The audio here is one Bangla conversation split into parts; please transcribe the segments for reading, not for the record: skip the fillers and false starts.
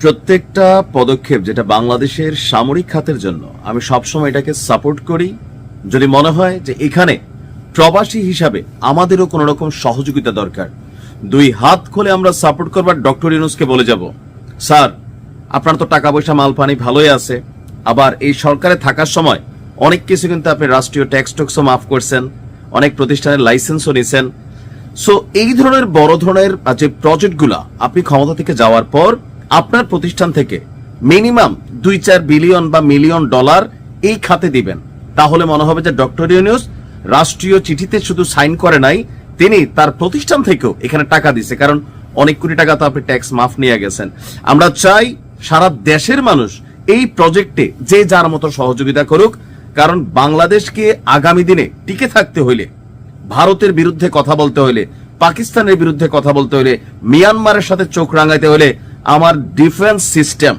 প্রত্যেকটা পদক্ষেপ যেটা বাংলাদেশের সামরিক খাতের জন্য আমি সবসময় এটাকে সাপোর্ট করি। যদি মনে হয় যে এখানে প্রবাসী হিসাবে আমাদেরও কোনো রকম সহযোগিতা দরকার, দুই হাত খুলে আমরা সাপোর্ট করবার ডক্টর ইউনূসকে বলে যাব, স্যার আপনার তো টাকা পয়সা মাল পানি ভালোই আছে, আবার এই সরকারে থাকার সময় অনেক কিছু কিন্তু আপনি রাষ্ট্রীয় ট্যাক্স ট্যাক্সও মাফ করছেন, অনেক প্রতিষ্ঠানের লাইসেন্সও নিয়েছেন। সো এই ধরনের বড় ধরনের যে প্রজেক্টগুলা আপনি ক্ষমতা থেকে যাওয়ার পর আপনার প্রতিষ্ঠান থেকে মিনিমাম 2-4 বিলিয়ন বা মিলিয়ন ডলার এই খাতে দিবেন, তাহলে মনে হবে যে ডক্টর ইউনূস রাষ্ট্রীয় চিঠিতে শুধু সাইন করে নাই, তিনি তার প্রতিষ্ঠান থেকেও এখানে টাকা দিছে, কারণ অনেক কোটি টাকা তো আপনি ট্যাক্স মাফ নিয়ে গেছেন। আমরা চাই সারা দেশের মানুষ এই প্রজেক্টে যে যার মতো সহযোগিতা করুক, কারণ বাংলাদেশকে আগামী দিনে টিকে থাকতে হইলে, ভারতের বিরুদ্ধে কথা বলতে হইলে, পাকিস্তানের বিরুদ্ধে কথা বলতে হইলে, মিয়ানমারের সাথে চোখ রাঙাইতে হইলে আমার ডিফেন্স সিস্টেম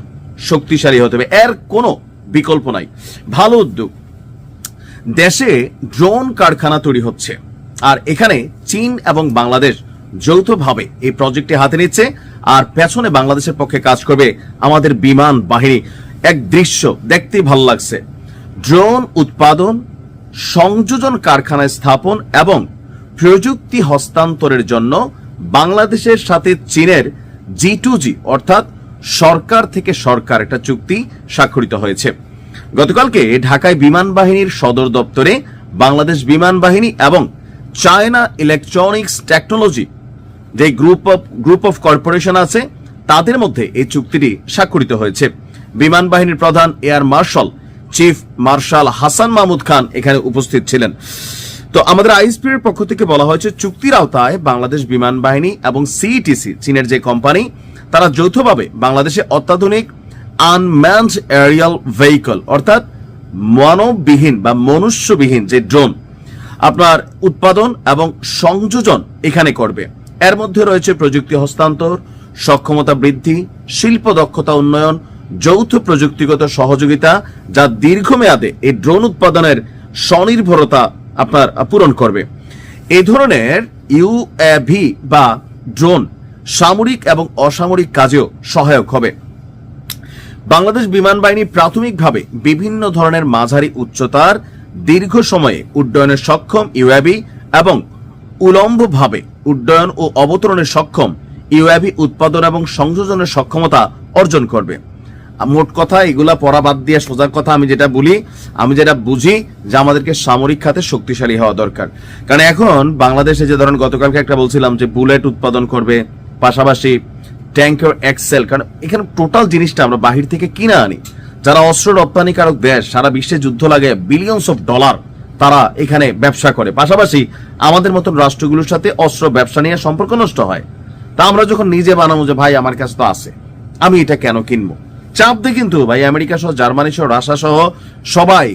শক্তিশালী হতে হবে, এর কোনো বিকল্প নাই। ভালো উদ্যোগ। দেশে ড্রোন কারখানা তৈরি হচ্ছে, আর এখানে চীন এবং বাংলাদেশ যৌথভাবে এই প্রজেক্টে হাতে নিচ্ছে, আর পেছনে বাংলাদেশের পক্ষে কাজ করবে আমাদের বিমান বাহিনী। এক দৃশ্য দেখতেই ভালো লাগছে। ড্রোন উৎপাদন, সংযোজন কারখানা স্থাপন এবং প্রযুক্তি হস্তান্তরের জন্য বাংলাদেশের সাথে চীনের G2G অর্থাৎ সরকার থেকে সরকার একটা চুক্তি স্বাক্ষরিত হয়েছে। গতকালকে ঢাকায় বিমান বাহিনীর সদর দপ্তরে বাংলাদেশ বিমান বাহিনী এবং চায়না ইলেকট্রনিক্স টেকনোলজি যে গ্রুপ অফ কর্পোরেশন আছে তাদের মধ্যে এই চুক্তিটি স্বাক্ষরিত হয়েছে। বিমান বাহিনীর প্রধান air marshal chief marshal Hasan Mahmud Khan এখানে উপস্থিত ছিলেন। তো আমাদের আইএসপির পক্ষ থেকে বলা হয়েছে চুক্তির আওতায় বাংলাদেশ বিমান বাহিনী এবং সিইটিসি চীনের যে কোম্পানি, তারা যৌথভাবে বাংলাদেশে অত্যাধুনিক আনম্যানড এরিয়াল ভেহিকল অর্থাৎ মানববিহীন বা মনুষ্যবিহীন যে ড্রোন আপনার উৎপাদন এবং সংযোজন এখানে করবে। এর মধ্যে রয়েছে প্রযুক্তি হস্তান্তর, সক্ষমতা বৃদ্ধি, শিল্প দক্ষতা উন্নয়ন, যৌথ প্রযুক্তিগত সহযোগিতা, যা দীর্ঘমেয়াদে এই ড্রোন উৎপাদনের স্বনির্ভরতা আপনার পূরণ করবে। এই ধরনের ইউএভি বা ড্রোন সামরিক এবং অসামরিক কাজেও সহায়ক হবে। বাংলাদেশ বিমান বাহিনী প্রাথমিকভাবে বিভিন্ন ধরনের মাঝারি উচ্চতার দীর্ঘ সময়ে উড্ডয়নের সক্ষম ইউএভি এবং উলম্বভাবে উড্ডয়ন ও অবতরণের সক্ষম ইউএভি উৎপাদন এবং সংযোজনের সক্ষমতা অর্জন করবে। মোট কথা এগুলা পড়া বাদ দিয়ে সোজার কথা আমি যেটা বলি, আমি যেটা বুঝি যে আমাদেরকে সামরিক খাতে শক্তিশালী হওয়া দরকার। কারণ এখন বাংলাদেশে যে ধরেন গতকালকে একটা বলছিলাম যে বুলেট উৎপাদন করবে, পাশাপাশি ট্যাঙ্কার এক্সেল, কারণ এখানে টোটাল জিনিসটা আমরা বাহির থেকে কিনে আনি। যারা অস্ত্র রপ্তানিকারক দেশ, সারা বিশ্বে যুদ্ধ লাগে বিলিয়নস অফ ডলার তারা এখানে ব্যবসা করে, পাশাপাশি আমাদের মতন রাষ্ট্রগুলোর সাথে অস্ত্র ব্যবসা নিয়ে সম্পর্ক নষ্ট হয়। তা আমরা যখন নিজে বানাবো যে ভাই আমার কাছে তো আছে, আমি এটা কেন কিনবো, চাপ দিয়ে কিন্তু ভাই আমেরিকা সহ, জার্মানি সহ, রাশিয়া সহ সবাই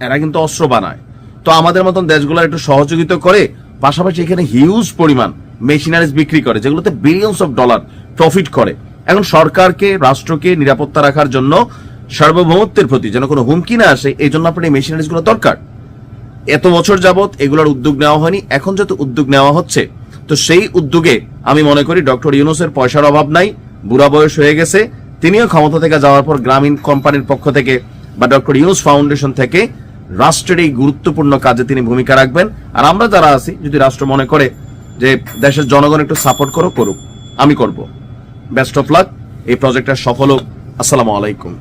এরা কিন্তু অস্ত্র বানায়। তো আমাদের মতন দেশগুলো একটু সহযোগিতা করে, পাশাপাশি এখানে হিউজ পরিমাণ মেশিনারিজ বিক্রি করে যেগুলোতে বিলিয়নস অফ ডলার প্রফিট করে। এখন সরকারকে, রাষ্ট্রকে নিরাপত্তা রাখার জন্য সার্বভৌমত্বের প্রতি যেন কোনো হুমকি না আসে, এই জন্য আপনার এই মেশিনারিজ গুলো দরকার। এত বছর যাবত এগুলোর উদ্যোগ নেওয়া হয়নি, এখন যত উদ্যোগ নেওয়া হচ্ছে, তো সেই উদ্যোগে আমি মনে করি ডক্টর ইউনূসের পয়সার অভাব নাই, বুড়া বয়স হয়ে গেছে, তিনিও ক্ষমতা থেকে যাওয়ার পর গ্রামীণ কোম্পানির পক্ষ থেকে বা ডক্টর ইউনূস ফাউন্ডেশন থেকে রাষ্ট্রের এই গুরুত্বপূর্ণ কাজে তিনি ভূমিকা রাখবেন। আর আমরা যারা আছি, যদি রাষ্ট্র মনে করে যে দেশের জনগণ একটু সাপোর্ট করুক, আমি করব। বেস্ট অফ লাক, এই প্রজেক্টটা সফল হোক। আসসালামু আলাইকুম।